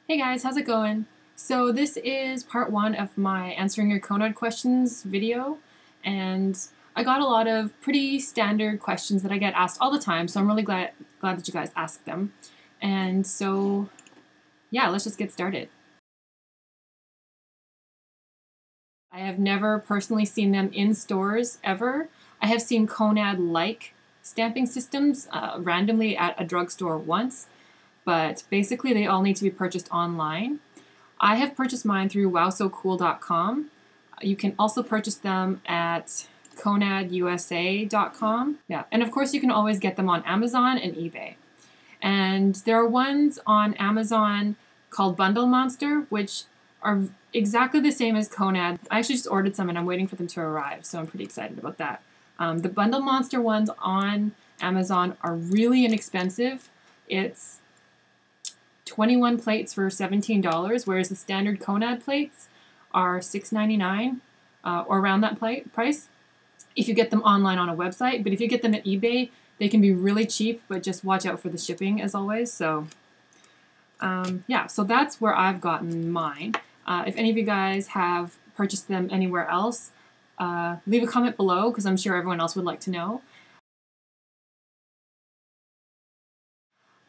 Hey guys, how's it going? So this is part one of my answering your Konad questions video, and I got a lot of pretty standard questions that I get asked all the time, so I'm really glad that you guys asked them. And so yeah, let's just get started. I have never personally seen them in stores ever. I have seen Konad-like stamping systems randomly at a drugstore once, but basically they all need to be purchased online. I have purchased mine through wowsocool.com. You can also purchase them at konadusa.com. Yeah, and of course you can always get them on Amazon and eBay. And there are ones on Amazon called Bundle Monster, which are exactly the same as Konad. I actually just ordered some and I'm waiting for them to arrive, so I'm pretty excited about that. The Bundle Monster ones on Amazon are really inexpensive. It's 21 plates for $17, whereas the standard Konad plates are $6.99 or around that price if you get them online on a website. But if you get them at eBay, they can be really cheap, but just watch out for the shipping as always. So yeah, so that's where I've gotten mine. If any of you guys have purchased them anywhere else, leave a comment below because I'm sure everyone else would like to know.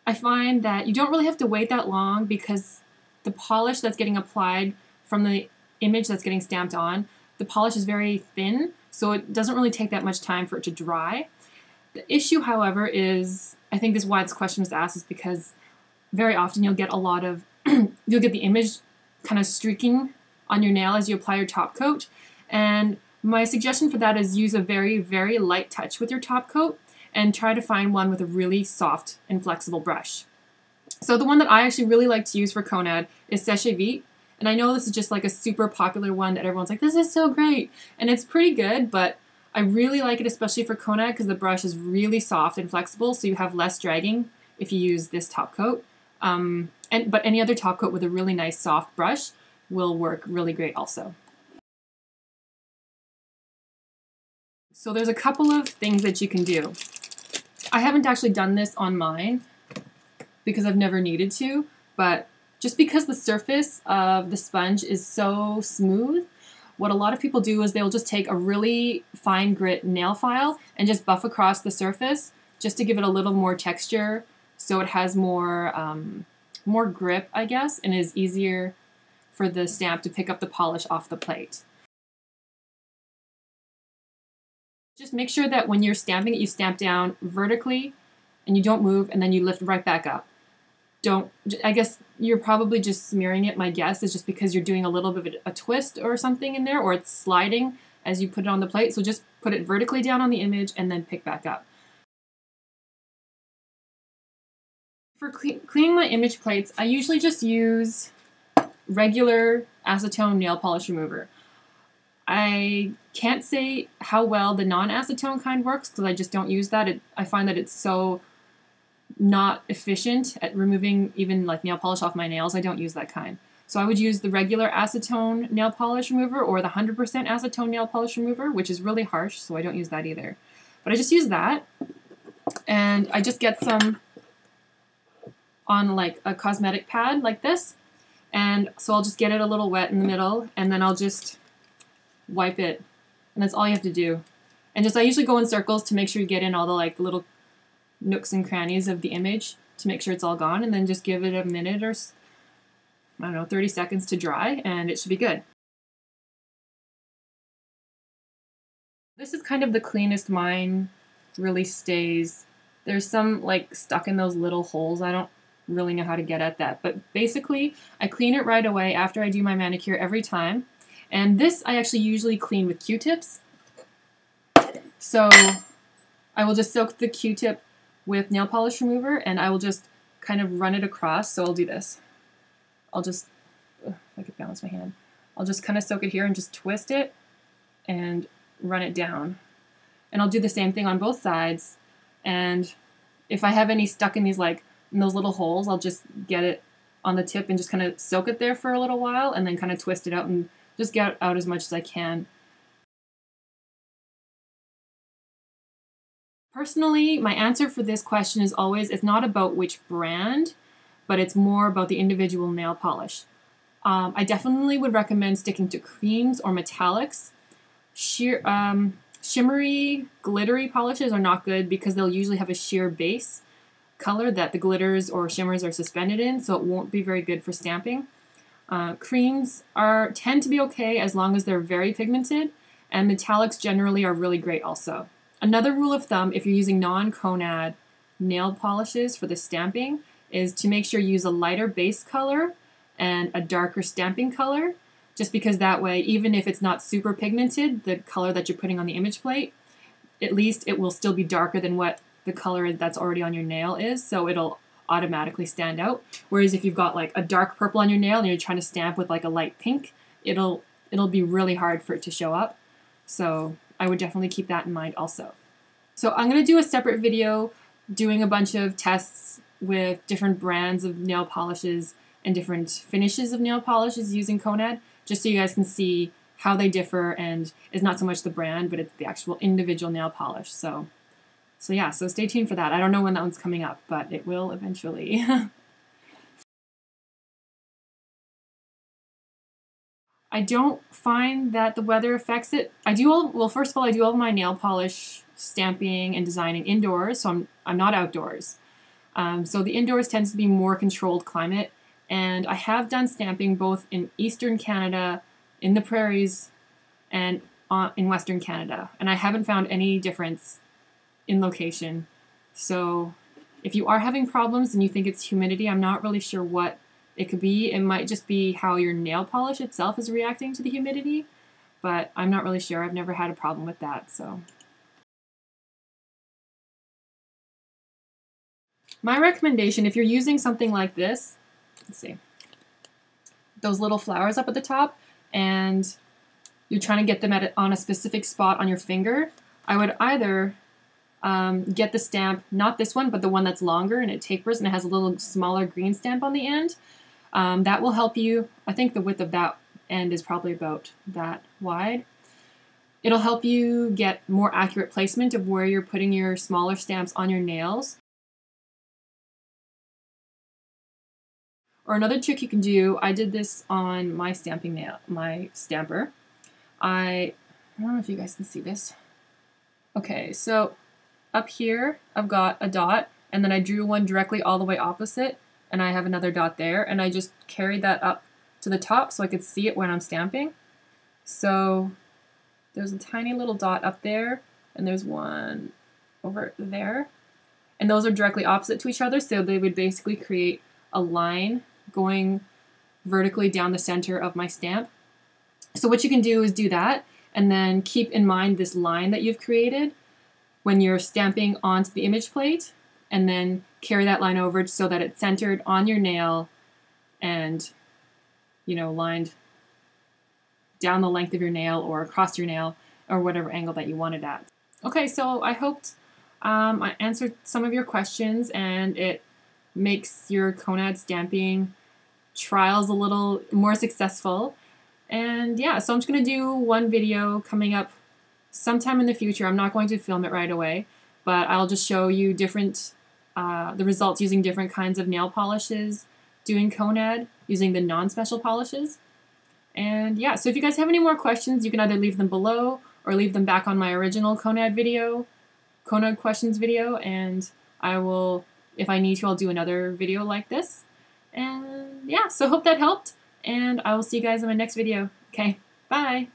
I find that you don't really have to wait that long because the polish that's getting applied from the image that's getting stamped on, the polish is very thin, so it doesn't really take that much time for it to dry. The issue, however, is, I think this is why this question was asked, is because very often you'll get a lot of, you'll get the image kind of streaking on your nail as you apply your top coat. And my suggestion for that is use a very, very light touch with your top coat and try to find one with a really soft and flexible brush. So the one that I actually really like to use for Konad is Séché Vite. And I know this is just like a super popular one that everyone's like, this is so great. And it's pretty good, but I really like it especially for Konad because the brush is really soft and flexible, so you have less dragging if you use this top coat. But any other top coat with a really nice soft brush will work really great also. So there's a couple of things that you can do. I haven't actually done this on mine because I've never needed to, but just because the surface of the sponge is so smooth, what a lot of people do is they'll just take a really fine grit nail file and just buff across the surface just to give it a little more texture so it has more grip, I guess, and is easier for the stamp to pick up the polish off the plate. Just make sure that when you're stamping it, you stamp down vertically and you don't move, and then you lift right back up. I guess you're probably just smearing it. My guess is just because you're doing a little bit of a twist or something in there, or it's sliding as you put it on the plate. So just put it vertically down on the image and then pick back up. For cleaning my image plates, I usually just use regular acetone nail polish remover. I can't say how well the non-acetone kind works because I just don't use that. I find that it's so not efficient at removing even like nail polish off my nails. I don't use that kind. So I would use the regular acetone nail polish remover or the 100% acetone nail polish remover, which is really harsh, so I don't use that either. But I just use that, and I just get some on like a cosmetic pad like this, and so I'll just get it a little wet in the middle, and then I'll just wipe it, and that's all you have to do. And just I usually go in circles to make sure you get in all the like little nooks and crannies of the image to make sure it's all gone, and then just give it a minute or I don't know, 30 seconds to dry, and it should be good. This is kind of the cleanest mine really stays. There's some like stuck in those little holes. I don't really know how to get at that, but basically I clean it right away after I do my manicure every time. And this I actually usually clean with Q-tips. So I will just soak the Q-tip with nail polish remover and I will just kind of run it across. So I'll do this. I'll just, if I could balance my hand, I'll just kind of soak it here and just twist it and run it down. And I'll do the same thing on both sides. And if I have any stuck in these like in those little holes, I'll just get it on the tip and just kind of soak it there for a little while and then kind of twist it out and just get out as much as I can. Personally, my answer for this question is always, it's not about which brand, but it's more about the individual nail polish. I definitely would recommend sticking to creams or metallics. Shimmery, glittery polishes are not good because they'll usually have a sheer base color that the glitters or shimmers are suspended in, so it won't be very good for stamping. Creams tend to be okay as long as they're very pigmented, and metallics generally are really great also. Another rule of thumb, if you're using non-konad nail polishes for the stamping, is to make sure you use a lighter base color and a darker stamping color, just because that way, even if it's not super pigmented, the color that you're putting on the image plate, at least it will still be darker than what the color that's already on your nail is, so it'll automatically stand out. Whereas if you've got like a dark purple on your nail and you're trying to stamp with like a light pink, it'll be really hard for it to show up. So I would definitely keep that in mind also. So I'm going to do a separate video doing a bunch of tests with different brands of nail polishes and different finishes of nail polishes using Konad, just so you guys can see how they differ, and it's not so much the brand, but it's the actual individual nail polish. So yeah, so stay tuned for that. I don't know when that one's coming up, but it will eventually. I don't find that the weather affects it. Well, first of all, I do all of my nail polish stamping and designing indoors, so I'm not outdoors. So the indoors tends to be more controlled climate, and I have done stamping both in Eastern Canada, in the prairies, and in Western Canada, and I haven't found any difference in location. So if you are having problems and you think it's humidity, I'm not really sure what it could be. It might just be how your nail polish itself is reacting to the humidity, but I'm not really sure. I've never had a problem with that. So my recommendation, if you're using something like this, let's see, those little flowers up at the top, and you're trying to get them on a specific spot on your finger, I would either get the stamp, not this one, but the one that's longer and it tapers and it has a little smaller green stamp on the end. That will help you. I think the width of that end is probably about that wide. It'll help you get more accurate placement of where you're putting your smaller stamps on your nails. Or another trick you can do, I did this on my my stamper. I don't know if you guys can see this. Okay, so up here I've got a dot, and then I drew one directly all the way opposite, and I have another dot there, and I just carried that up to the top so I could see it when I'm stamping. So there's a tiny little dot up there, and there's one over there, and those are directly opposite to each other, so they would basically create a line going vertically down the center of my stamp. So what you can do is do that, and then keep in mind this line that you've created when you're stamping onto the image plate, and then carry that line over so that it's centered on your nail and, you know, lined down the length of your nail or across your nail or whatever angle that you want it at. Okay, so I hoped I answered some of your questions and it makes your Konad stamping trials a little more successful. And yeah, so I'm just going to do one video coming up sometime in the future. I'm not going to film it right away, but I'll just show you different the results using different kinds of nail polishes, doing Konad, using the non-special polishes. And yeah, so if you guys have any more questions, you can either leave them below or leave them back on my original Konad questions video, and I will, if I need to, I'll do another video like this. And yeah, so hope that helped, and I will see you guys in my next video. Okay, bye!